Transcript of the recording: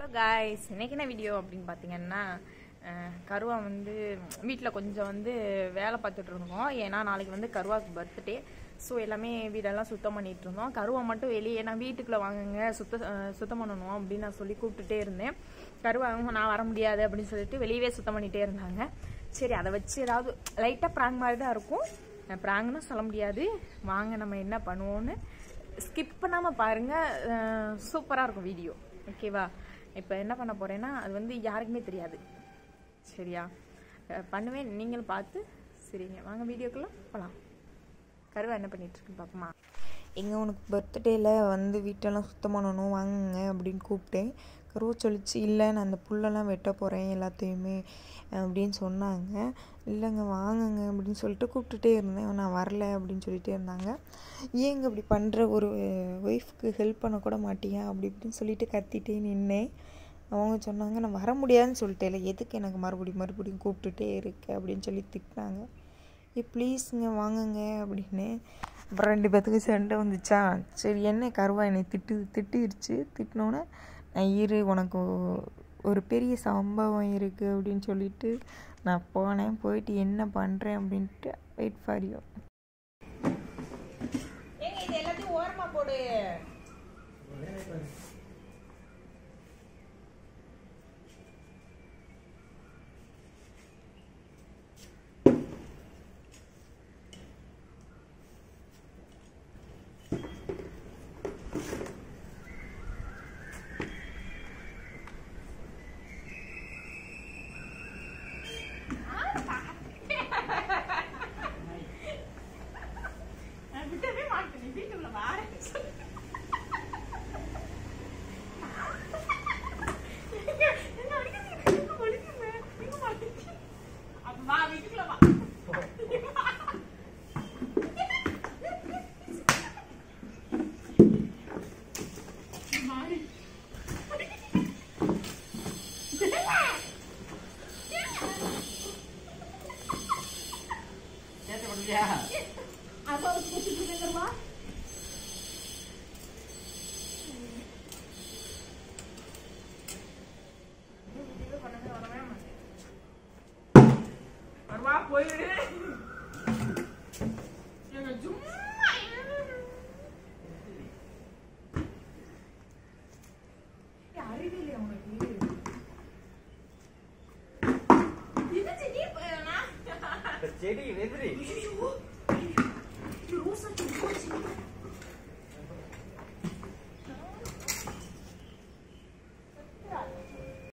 Hello guys, இன்னைக்கு என்ன video அப்படின்னு பார்த்தீங்கன்னா, கருவா வந்து வீட்டில் கொஞ்சம் வந்து வேலை பார்த்துட்டு இருந்தோம். ஏன்னா நாளைக்கு வந்து கருவாக்கு பர்த்டே. ஸோ எல்லாமே வீடெல்லாம் சுத்தம் பண்ணிட்டு இருந்தோம். கருவா மட்டும் வெளியே நான் வீட்டுக்குள்ளே வாங்குங்க சுத்தம் பண்ணணும் அப்படின்னு நான் சொல்லி கூப்பிட்டுட்டே இருந்தேன். கருவா நான் வர முடியாது அப்படின்னு சொல்லிட்டு வெளியவே சுத்தம் பண்ணிகிட்டே இருந்தாங்க. சரி, அதை வச்சு ஏதாவது லைட்டாக ப்ராங்க் மாதிரி தான் இருக்கும். ப்ராங்க்னு சொல்ல முடியாது. வாங்க நம்ம என்ன பண்ணுவோன்னு ஸ்கிப் பண்ணாமல் பாருங்கள். சூப்பராக இருக்கும் வீடியோ. ஓகேவா? இப்போ என்ன பண்ண போகிறேன்னா, அது வந்து யாருக்குமே தெரியாது. சரியா? பண்ணுவேன், நீங்களும் பார்த்து சரிங்க. வாங்க வீடியோக்குள்ளே போகலாம். கருவா என்ன பண்ணிகிட்ருக்குன்னு பார்ப்போமா? எங்கே உனக்கு பர்த்டேயில் வந்து வீட்டெல்லாம் சுத்தம் பண்ணணும் வாங்குங்க அப்படின்னு கூப்பிட்டேன். கருவா சொல்லிச்சு, இல்லை நான் அந்த புல்லெல்லாம் வெட்ட போகிறேன் எல்லாத்தையுமே அப்படின்னு சொன்னாங்க. இல்லைங்க வாங்குங்க அப்படின்னு சொல்லிட்டு கூப்பிட்டுட்டே இருந்தேன். நான் வரல அப்படின்னு சொல்லிகிட்டே இருந்தாங்க. ஏங்க இப்படி பண்ணுற, ஒரு ஒய்ஃப்க்கு ஹெல்ப் பண்ணக்கூட மாட்டியா அப்படி இப்படின்னு சொல்லிட்டு கத்திட்டே நின்னேன். அவங்க சொன்னாங்க, நான் வர முடியாதுன்னு சொல்லிட்டேன், எதுக்கு எனக்கு மறுபடியும் கூப்பிட்டுட்டே இருக்கு அப்படின்னு சொல்லி திட்டினாங்க. ப்ளீஸுங்க வாங்குங்க அப்படின்னு. அப்புறம் 2 பேத்துக்கு சண்டை வந்துச்சா. சரி, என்ன கருவா என்னை திட்டிடுச்சு. திட்டினோன்னே நான் உனக்கு ஒரு பெரிய சம்பவம் இருக்குது அப்படின்னு சொல்லிட்டு நான் போனேன். போயிட்டு என்ன பண்ணுறேன் அப்படின்ட்டு வெயிட் ஃபார் யூ. இது எல்லாத்தையும் ஓரமாக போடு. Apa harus putih juga kerma? Kerma போயிடு. எங்க சும்மா அறிவில்லை உனக்கு. இது செடி செடி வெதிரி ரோசா செடி